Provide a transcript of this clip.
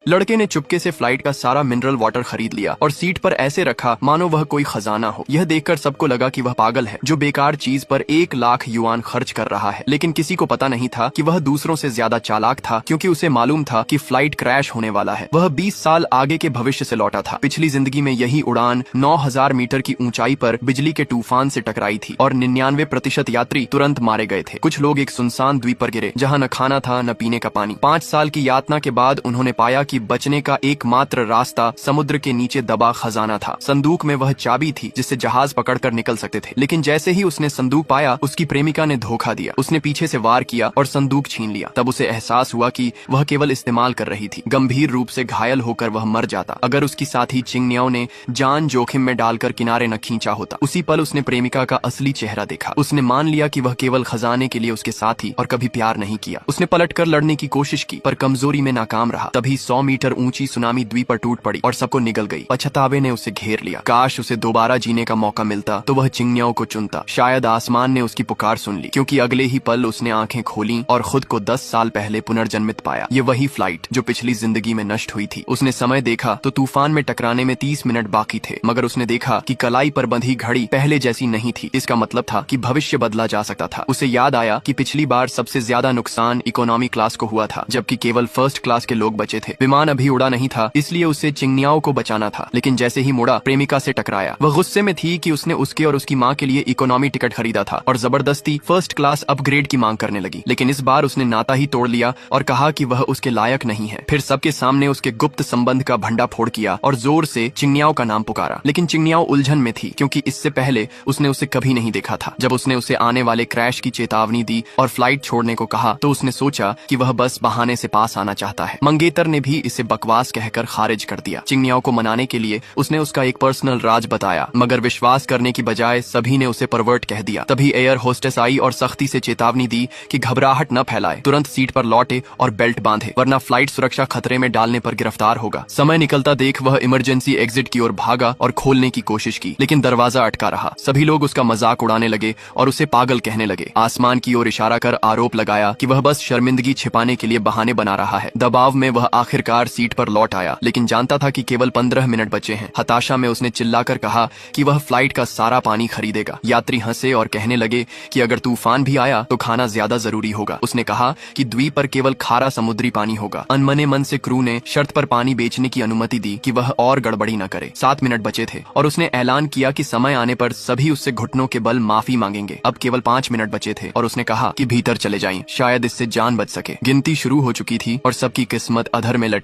लड़के ने चुपके से फ्लाइट का सारा मिनरल वाटर खरीद लिया और सीट पर ऐसे रखा मानो वह कोई खजाना हो। यह देखकर सबको लगा कि वह पागल है जो बेकार चीज पर 1 लाख युआन खर्च कर रहा है। लेकिन किसी को पता नहीं था कि वह दूसरों से ज्यादा चालाक था, क्योंकि उसे मालूम था कि फ्लाइट क्रैश होने वाला है। वह 20 साल आगे के भविष्य से लौटा था। पिछली जिंदगी में यही उड़ान 9000 मीटर की ऊंचाई पर बिजली के तूफान से टकराई थी और 99% यात्री तुरंत मारे गए थे। कुछ लोग एक सुनसान द्वीप पर गिरे जहाँ न खाना था न पीने का पानी। 5 साल की यातना के बाद उन्होंने पाया कि बचने का एकमात्र रास्ता समुद्र के नीचे दबा खजाना था। संदूक में वह चाबी थी जिससे जहाज पकड़कर निकल सकते थे। लेकिन जैसे ही उसने संदूक पाया, उसकी प्रेमिका ने धोखा दिया। उसने पीछे से वार किया और संदूक छीन लिया। तब उसे एहसास हुआ कि वह केवल इस्तेमाल कर रही थी। गंभीर रूप से घायल होकर वह मर जाता अगर उसकी साथी चिंगनियाओ ने जान जोखिम में डालकर किनारे न खींचा होता। उसी पल उसने प्रेमिका का असली चेहरा देखा। उसने मान लिया कि वह केवल खजाने के लिए उसके साथ ही और कभी प्यार नहीं किया। उसने पलटकर लड़ने की कोशिश की पर कमजोरी में नाकाम रहा। तभी 100 मीटर ऊंची सुनामी द्वीप पर टूट पड़ी और सबको निगल गई। पछतावे ने उसे घेर लिया। काश उसे दोबारा जीने का मौका मिलता तो वह चिंगनियाओ को चुनता। शायद आसमान ने उसकी पुकार सुन ली, क्योंकि अगले ही पल उसने आंखें खोली और खुद को 10 साल पहले पुनर्जन्मित पाया। ये वही फ्लाइट जो पिछली जिंदगी में नष्ट हुई थी। उसने समय देखा तो तूफान में टकराने में 30 मिनट बाकी थे, मगर उसने देखा कि कलाई पर बंधी घड़ी पहले जैसी नहीं थी। इसका मतलब था कि भविष्य बदला जा सकता था। उसे याद आया कि पिछली बार सबसे ज्यादा नुकसान इकोनॉमी क्लास को हुआ था, जबकि केवल फर्स्ट क्लास के लोग बचे थे। विमान अभी उड़ा नहीं था, इसलिए उसे चिंगनियाओ को बचाना था। लेकिन जैसे ही मुड़ा, प्रेमिका से टकराया। वह गुस्से में थी कि उसने उसके और उसकी माँ के लिए इकोनॉमी टिकट खरीदा था और जबरदस्ती फर्स्ट क्लास अपग्रेड की मांग करने लगी। लेकिन इस बार उसने नाता ही तोड़ लिया और कहा कि वह उसके लायक नहीं है। फिर सबके सामने उसके गुप्त संबंध का भंडाफोड़ किया और जोर से चिंगनियाओ का नाम पुकारा। लेकिन चिंगनियाओ उलझन में थी, क्योंकि इससे पहले उसने उसे कभी नहीं देखा था। जब उसने उसे आने वाले क्रैश की चेतावनी दी और फ्लाइट छोड़ने को कहा तो उसने सोचा कि वह बस बहाने से पास आना चाहता है। मंगेतर ने भी इसे बकवास कहकर खारिज कर दिया। चिंगनियाओ को मनाने के लिए उसने उसका एक पर्सनल राज बताया, मगर विश्वास करने की बजाय सभी ने उसे परवर्ट कह दिया। तभी एयर होस्टेस आई और सख्ती से चेतावनी दी कि घबराहट न फैलाए, तुरंत सीट पर लौटे और बेल्ट बांधे, वरना फ्लाइट सुरक्षा खतरे में डालने पर गिरफ्तार होगा। समय निकलता देख वह इमरजेंसी एग्जिट की ओर भागा और खोलने की कोशिश की, लेकिन दरवाजा अटका रहा। सभी लोग उसका मजाक उड़ाने लगे और उसे पागल कहने लगे। आसमान की ओर इशारा कर आरोप लगाया कि वह बस शर्मिंदगी छिपाने के लिए बहाने बना रहा है। दबाव में वह आखिरकार सीट पर लौट आया, लेकिन जानता था कि केवल 15 मिनट बचे हैं। हताशा में उसने चिल्लाकर कहा कि वह फ्लाइट का सारा पानी खरीदेगा। यात्री हंसे और कहने लगे कि अगर तूफान भी आया तो खाना ज्यादा जरूरी होगा। उसने कहा कि द्वीप पर केवल खारा समुद्री पानी होगा। अनमने मन से क्रू ने शर्त पर पानी बेचने की अनुमति दी कि वह और गड़बड़ी न करे। 7 मिनट बचे थे और उसने ऐलान किया कि समय आने पर सभी उससे घुटनों के बल माफी मांगेंगे। अब केवल 5 मिनट बचे थे और उसने कहा कि भीतर चले जाएं, शायद इससे जान बच सके। गिनती शुरू हो चुकी थी और सबकी किस्मत अधर में लटकी।